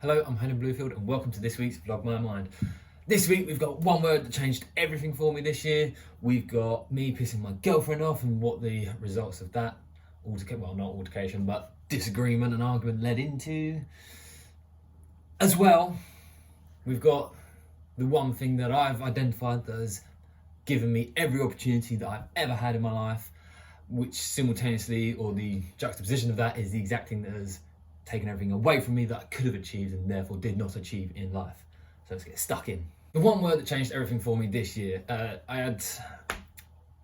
Hello, I'm Helen Bluefield and welcome to this week's Vlog My Mind. This week we've got one word that changed everything for me this year. We've got me pissing my girlfriend off and what the results of that, well not altercation, but disagreement and argument led into. As well, we've got the one thing that I've identified that has given me every opportunity that I've ever had in my life, which simultaneously, or the juxtaposition of that, is the exact thing that has taken everything away from me that I could have achieved and therefore did not achieve in life. So let's get stuck in. The one word that changed everything for me this year, I had a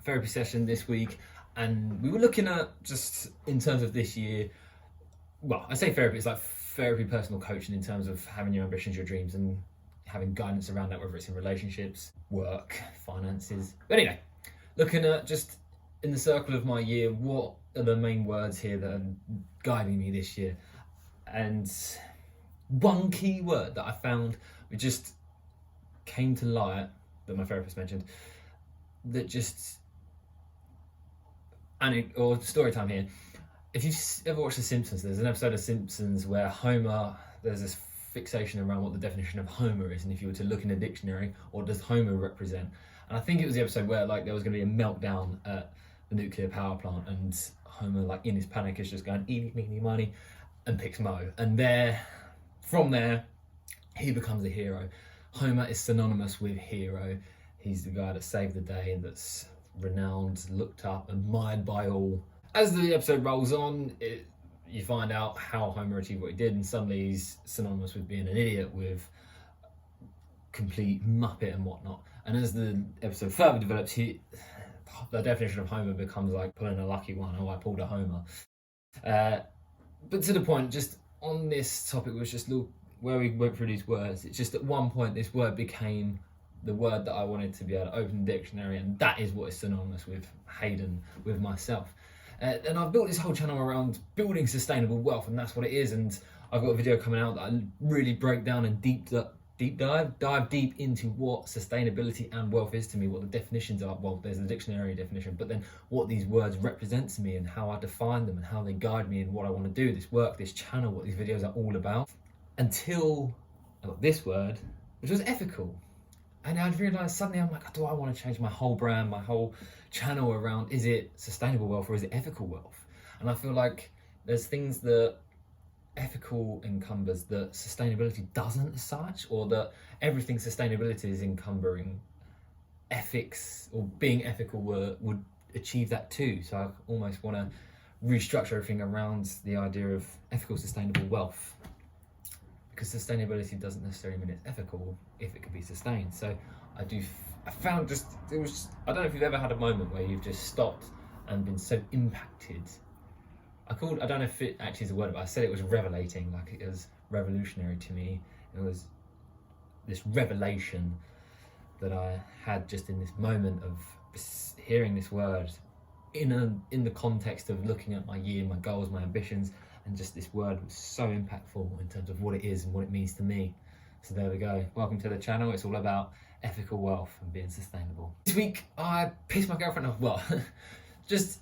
therapy session this week and we were looking at, just in terms of this year, well, I say therapy, it's like therapy, personal coaching in terms of having your ambitions, your dreams, and having guidance around that, whether it's in relationships, work, finances. But anyway, looking at just in the circle of my year, what are the main words here that are guiding me this year? And one key word that I found, which just came to light, that my therapist mentioned, that just, or story time here. If you've ever watched The Simpsons, there's an episode of Simpsons where Homer, there's this fixation around what the definition of Homer is, and if you were to look in a dictionary, what does Homer represent? And I think it was the episode where like there was going to be a meltdown at the nuclear power plant, and Homer, like in his panic, is just going eeny meeny miny and picks Mo, and from there he becomes a hero. Homer is synonymous with hero. He's the guy that saved the day and that's renowned, looked up, admired by all. As the episode rolls on, you find out how Homer achieved what he did, and suddenly he's synonymous with being an idiot, with complete muppet and whatnot. And as the episode further develops, the definition of Homer becomes like pulling a lucky one. Oh, I pulled a Homer. But to the point, just on this topic, was just where we went through these words. It's just at one point this word became the word that I wanted to be able to open the dictionary, and that is what is synonymous with Hayden, with myself. And I've built this whole channel around building sustainable wealth, and that's what it is. And I've got a video coming out that I really break down and dive deep into what sustainability and wealth is to me, what the definitions are. Well, there's the dictionary definition, but then what these words represent to me and how I define them and how they guide me in what I want to do, this work, this channel, what these videos are all about. Until I got this word, which was ethical. And I realised suddenly, I'm like, do I want to change my whole brand, my whole channel around, is it sustainable wealth or is it ethical wealth? And I feel like there's things that ethical encumbers that sustainability doesn't as such, or that everything sustainability is encumbering ethics, or being ethical would achieve that too. So I almost want to restructure everything around the idea of ethical sustainable wealth, because sustainability doesn't necessarily mean it's ethical if it can be sustained. So I don't know if you've ever had a moment where you've just stopped and been so impacted. I don't know if it actually is a word, but I said it was revelating, like it was revolutionary to me. It was this revelation that I had just in this moment of hearing this word in the context of looking at my year, my goals, my ambitions, and just this word was so impactful in terms of what it is and what it means to me. So there we go. Welcome to the channel. It's all about ethical wealth and being sustainable. This week I pissed my girlfriend off. Well, just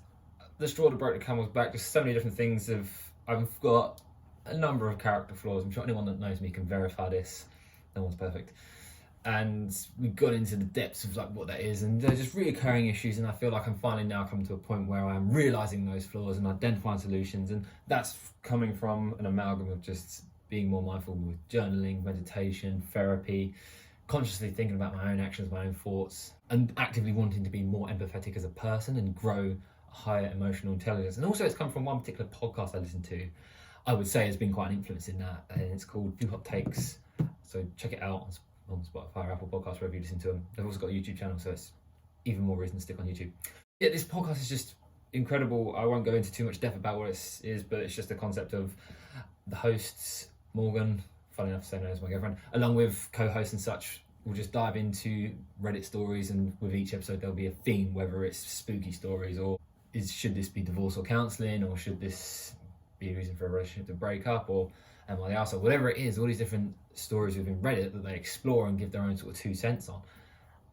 the straw that broke the camel's back. Just so many different things. I've got a number of character flaws. I'm sure anyone that knows me can verify this. No one's perfect. And we got into the depths of like what that is, and they're just reoccurring issues, and I feel like I'm finally now come to a point where I'm realising those flaws and identifying solutions, and that's coming from an amalgam of just being more mindful with journaling, meditation, therapy, consciously thinking about my own actions, my own thoughts, and actively wanting to be more empathetic as a person and grow a higher emotional intelligence. And also it's come from one particular podcast I listened to. I would say has been quite an influence in that, and it's called Few Hot Takes. So check it out on Spotify or Apple Podcasts, wherever you listen to them. They've also got a YouTube channel, so it's even more reason to stick on YouTube. Yeah, this podcast is just incredible. I won't go into too much depth about what it is, but it's just the concept of the hosts, Morgan, funny enough, same name as my girlfriend, along with co-hosts and such. We'll just dive into Reddit stories, and with each episode there'll be a theme, whether it's spooky stories, or should this be divorce or counselling, or should this be a reason for a relationship to break up, or am I the arsehole? Whatever it is, all these different stories within Reddit that they explore and give their own sort of 2 cents on.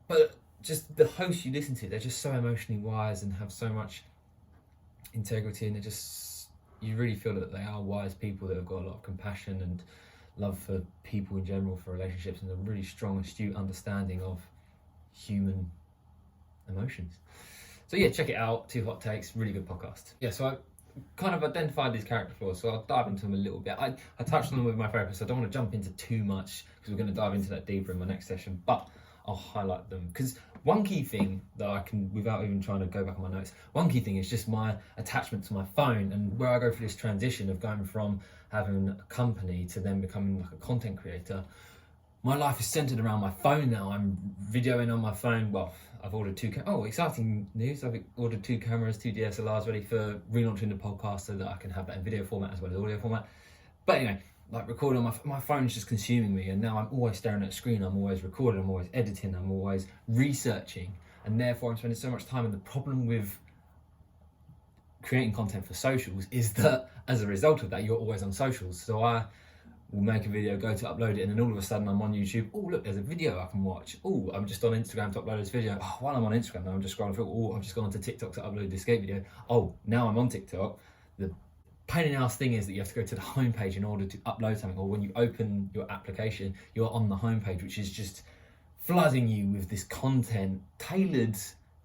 But just the hosts you listen to, they're just so emotionally wise and have so much integrity, and you really feel that they are wise people that have got a lot of compassion and love for people in general, for relationships, and a really strong, astute understanding of human emotions. So yeah, check it out. 2 Hot Takes, really good podcast. Yeah, so I kind of identified these character flaws, so I'll dive into them a little bit. I touched on them with my therapist, so I don't want to jump into too much because we're going to dive into that deeper in my next session, but I'll highlight them. Because one key thing that I can, without even trying to go back on my notes, one key thing is just my attachment to my phone, and where I go through this transition of going from having a company to then becoming like a content creator. My life is centered around my phone now. I'm videoing on my phone. Well, I've ordered 2 exciting news. I've ordered 2 cameras, 2 DSLRs ready for relaunching the podcast so that I can have that in video format as well as audio format. But anyway, like recording on my phone's just consuming me, and now I'm always staring at a screen, I'm always recording, I'm always editing, I'm always researching, and therefore I'm spending so much time. And the problem with creating content for socials is that as a result of that, you're always on socials. So I will make a video, go to upload it, and then all of a sudden I'm on YouTube. Oh, look, there's a video I can watch. Oh, I'm just on Instagram to upload this video. Oh, while I'm on Instagram now, I'm just scrolling through. Oh, I've just gone onto TikTok to upload this skate video. Oh, now I'm on TikTok. The pain in the ass thing is that you have to go to the homepage in order to upload something, or when you open your application, you're on the homepage, which is just flooding you with this content tailored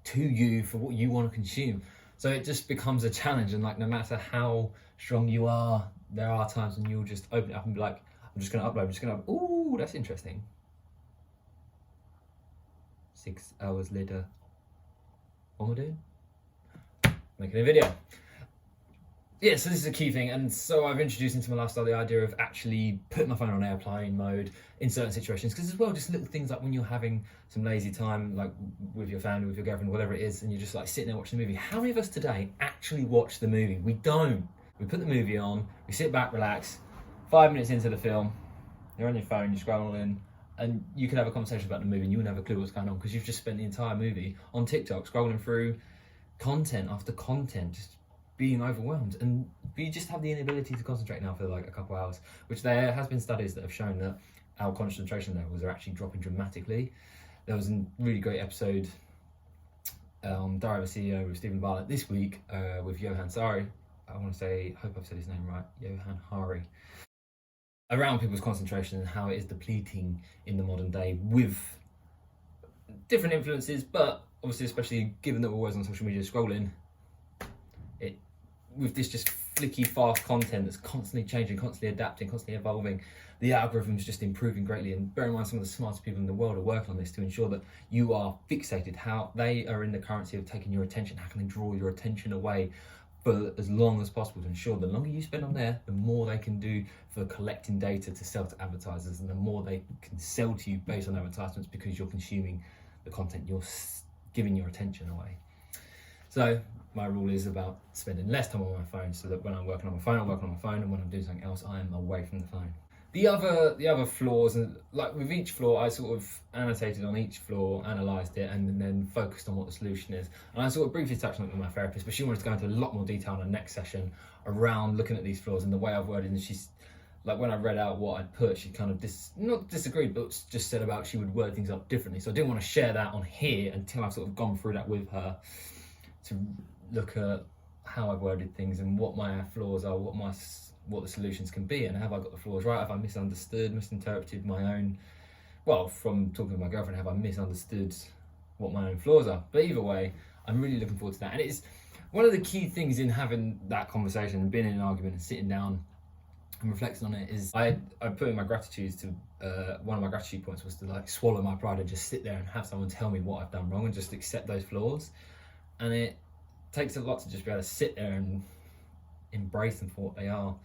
to you for what you want to consume. So it just becomes a challenge, and like no matter how strong you are, there are times when you'll just open it up and be like, I'm just going to upload, ooh, that's interesting. 6 hours later, what am I doing? Making a video. Yeah, so this is a key thing, and so I've introduced into my lifestyle the idea of actually putting my phone on airplane mode in certain situations, because as well, just little things like when you're having some lazy time, like with your family, with your girlfriend, whatever it is, and you're just like sitting there watching the movie. How many of us today actually watch the movie? We don't. We put the movie on, we sit back, relax. 5 minutes into the film, you're on your phone, you're scrolling, and you could have a conversation about the movie and you wouldn't have a clue what's going on because you've just spent the entire movie on TikTok scrolling through content after content, just being overwhelmed. And we just have the inability to concentrate now for like a couple hours, which there has been studies that have shown that our concentration levels are actually dropping dramatically. There was a really great episode on Diary of a CEO with Stephen Bartlett this week with Johan Sari. I want to say, I hope I've said his name right, Johan Hari, around people's concentration and how it is depleting in the modern day with different influences, but obviously, especially given that we're always on social media scrolling, with this just flicky, fast content that's constantly changing, constantly adapting, constantly evolving, the algorithm's just improving greatly. And bear in mind, some of the smartest people in the world are working on this to ensure that you are fixated, how they are in the currency of taking your attention, how can they draw your attention away for as long as possible to ensure the longer you spend on there, the more they can do for collecting data to sell to advertisers, and the more they can sell to you based on advertisements because you're consuming the content, you're giving your attention away. So my rule is about spending less time on my phone, so that when I'm working on my phone, I'm working on my phone, and when I'm doing something else, I am away from the phone. The other flaws, and like with each flaw, I sort of annotated on each flaw, analysed it, and then focused on what the solution is. And I sort of briefly touched on it with my therapist, but she wanted to go into a lot more detail in the next session around looking at these flaws and the way I've worded. And she's like, when I read out what I'd put, she kind of not disagreed, but just said about she would word things up differently. So I didn't want to share that on here until I've sort of gone through that with her to look at how I've worded things and what my flaws are, what the solutions can be, and have I got the flaws right? Have I misinterpreted my own, well, from talking to my girlfriend, have I misunderstood what my own flaws are? But either way, I'm really looking forward to that. And it's one of the key things in having that conversation and being in an argument and sitting down and reflecting on it is I put in my gratitudes to, one of my gratitude points was to like swallow my pride and just sit there and have someone tell me what I've done wrong and just accept those flaws. And it takes a lot to just be able to sit there and embrace them for what they are.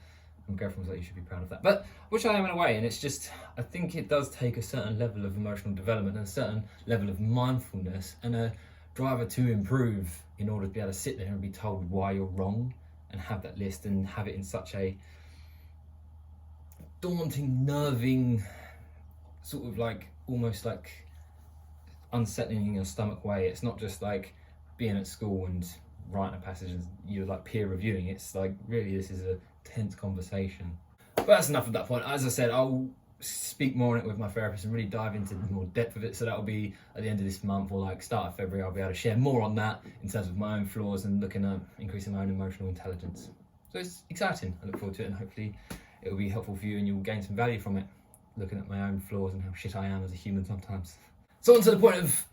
And girlfriend was like, you should be proud of that. But, which I am in a way, and it's just, I think it does take a certain level of emotional development and a certain level of mindfulness and a driver to improve in order to be able to sit there and be told why you're wrong and have that list and have it in such a daunting, nerving, sort of like, almost like unsettling in your stomach way. It's not just like being at school and writing a passage and you're like peer reviewing. It's like, really, this is a tense conversation. But that's enough at that point. As I said, I'll speak more on it with my therapist and really dive into more depth of it. So that'll be at the end of this month or like start of February. I'll be able to share more on that in terms of my own flaws and looking at increasing my own emotional intelligence. So it's exciting. I look forward to it, and hopefully it will be helpful for you and you'll gain some value from it, looking at my own flaws and how shit I am as a human sometimes. So on to the point of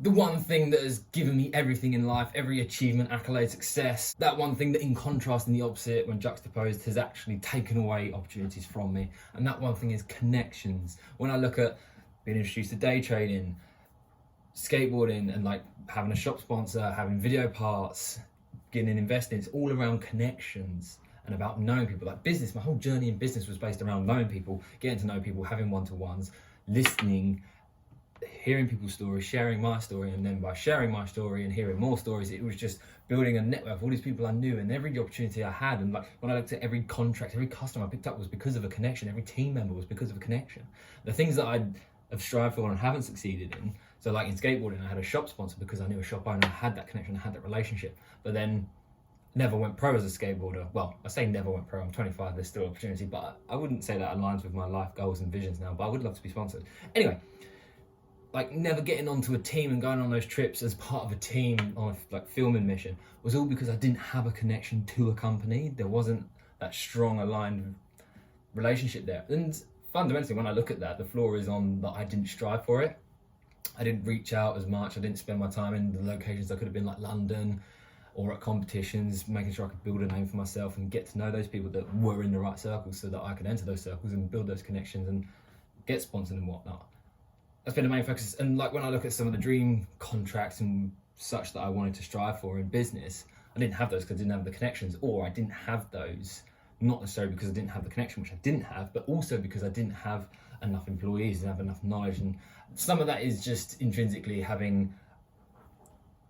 the one thing that has given me everything in life, every achievement, accolade, success, that one thing that in contrast and the opposite when juxtaposed has actually taken away opportunities from me. And that one thing is connections. When I look at being introduced to day trading, skateboarding, and like having a shop sponsor, having video parts, getting invested, it's all around connections and about knowing people. Like business, my whole journey in business was based around knowing people, getting to know people, having one-to-ones, listening, hearing people's stories, sharing my story, and then by sharing my story and hearing more stories, it was just building a network of all these people I knew, and every opportunity I had, and like when I looked at every contract, every customer I picked up was because of a connection, every team member was because of a connection. The things that I have strived for and haven't succeeded in, so like in skateboarding, I had a shop sponsor because I knew a shop owner, I had that connection, I had that relationship, but then never went pro as a skateboarder. Well, I say never went pro, I'm 25, there's still opportunity, but I wouldn't say that aligns with my life goals and visions now, but I would love to be sponsored. Anyway, like never getting onto a team and going on those trips as part of a team on a like filming mission was all because I didn't have a connection to a company. There wasn't that strong aligned relationship there. And fundamentally, when I look at that, the flaw is on that I didn't strive for it. I didn't reach out as much. I didn't spend my time in the locations I could have been, like London or at competitions, making sure I could build a name for myself and get to know those people that were in the right circles so that I could enter those circles and build those connections and get sponsored and whatnot. That's been the main focus. And like when I look at some of the dream contracts and such that I wanted to strive for in business, I didn't have those because I didn't have the connections, or I didn't have those, not necessarily because I didn't have the connection, which I didn't have, but also because I didn't have enough employees, didn't have enough knowledge. And some of that is just intrinsically having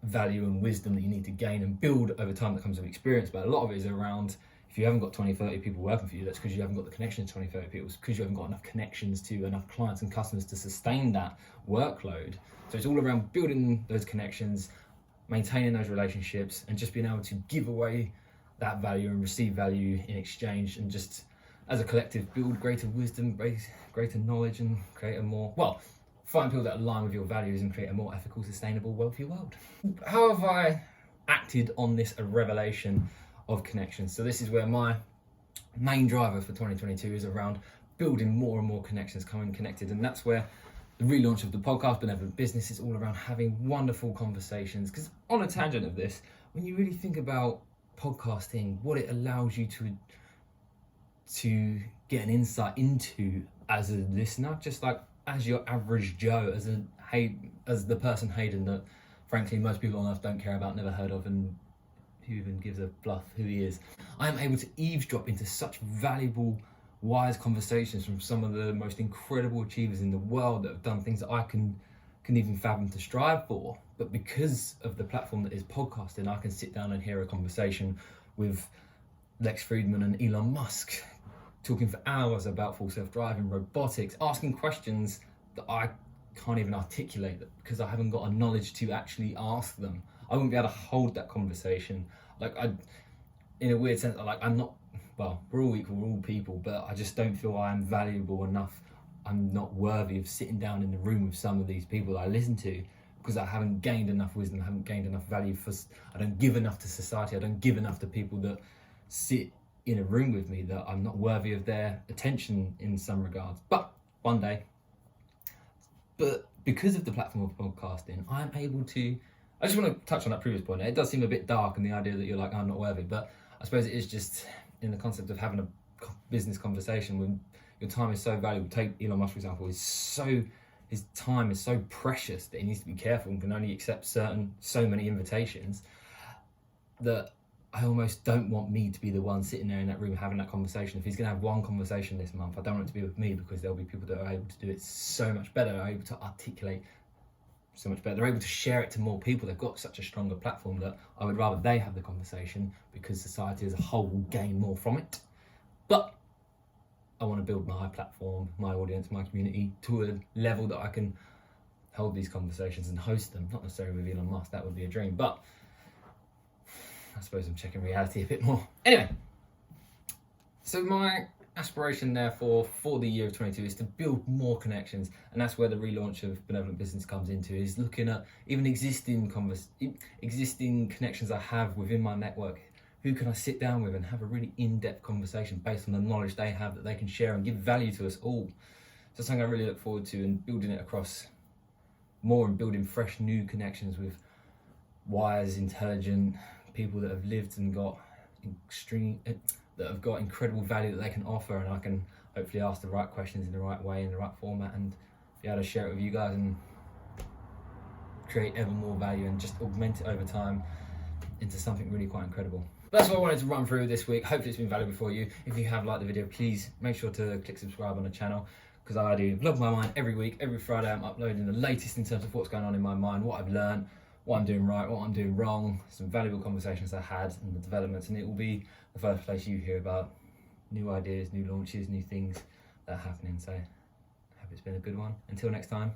value and wisdom that you need to gain and build over time that comes with experience. But a lot of it is around, if you haven't got 20, 30 people working for you, that's because you haven't got the connection to 20, 30 people. It's because you haven't got enough connections to enough clients and customers to sustain that workload. So it's all around building those connections, maintaining those relationships, and just being able to give away that value and receive value in exchange, and just as a collective build greater wisdom, greater knowledge, and create a more, well, find people that align with your values and create a more ethical, sustainable, wealthy world. How have I acted on this revelation of connections? So this is where my main driver for 2022 is around building more and more connections, coming connected, and that's where the relaunch of the podcast Benevolent Business is all around having wonderful conversations. Because on a tangent of this, when you really think about podcasting, what it allows you to get an insight into as a listener, just like as your average Joe, as the person Hayden that frankly most people on earth don't care about, never heard of, and who even gives a bluff who he is. I am able to eavesdrop into such valuable, wise conversations from some of the most incredible achievers in the world that have done things that I can even fathom to strive for. But because of the platform that is podcasting, I can sit down and hear a conversation with Lex Friedman and Elon Musk, talking for hours about full self-driving, robotics, asking questions that I can't even articulate because I haven't got a knowledge to actually ask them. I wouldn't be able to hold that conversation. Like in a weird sense, I'm not, well, we're all equal, we're all people, but I just don't feel I'm valuable enough. I'm not worthy of sitting down in the room with some of these people that I listen to because I haven't gained enough wisdom, I haven't gained enough value I don't give enough to society, I don't give enough to people that sit in a room with me, that I'm not worthy of their attention in some regards. But one day, but because of the platform of podcasting, I'm able to, I just want to touch on that previous point. It does seem a bit dark in the idea that you're like, I'm not worthy, but I suppose it is just in the concept of having a business conversation when your time is so valuable. Take Elon Musk, for example, his time is so precious that he needs to be careful and can only accept so many invitations that I almost don't want me to be the one sitting there in that room having that conversation. If he's going to have one conversation this month, I don't want it to be with me, because there'll be people that are able to do it so much better, are able to articulate so much better. They're able to share it to more people. They've got such a stronger platform that I would rather they have the conversation, because society as a whole will gain more from it. But I want to build my platform, my audience, my community to a level that I can hold these conversations and host them. Not necessarily with Elon Musk, that would be a dream, but I suppose I'm checking reality a bit more. Anyway, so my aspiration therefore for the year of 22 is to build more connections, and that's where the relaunch of Benevolent Business comes into, is looking at even existing connections I have within my network, who can I sit down with and have a really in-depth conversation based on the knowledge they have that they can share and give value to us all. So something I really look forward to, and building it across more and building fresh new connections with wise, intelligent people that have lived and got incredible value that they can offer, and I can hopefully ask the right questions in the right way, in the right format, and be able to share it with you guys and create ever more value and just augment it over time into something really quite incredible. That's what I wanted to run through this week. Hopefully it's been valuable for you. If you have liked the video, please make sure to click subscribe on the channel, because I do Vlog My Mind every week. Every Friday I'm uploading the latest in terms of what's going on in my mind, what I've learned, what I'm doing right, what I'm doing wrong, some valuable conversations I had and the developments, and it will be the first place you hear about new ideas, new launches, new things that are happening. So I hope it's been a good one. Until next time.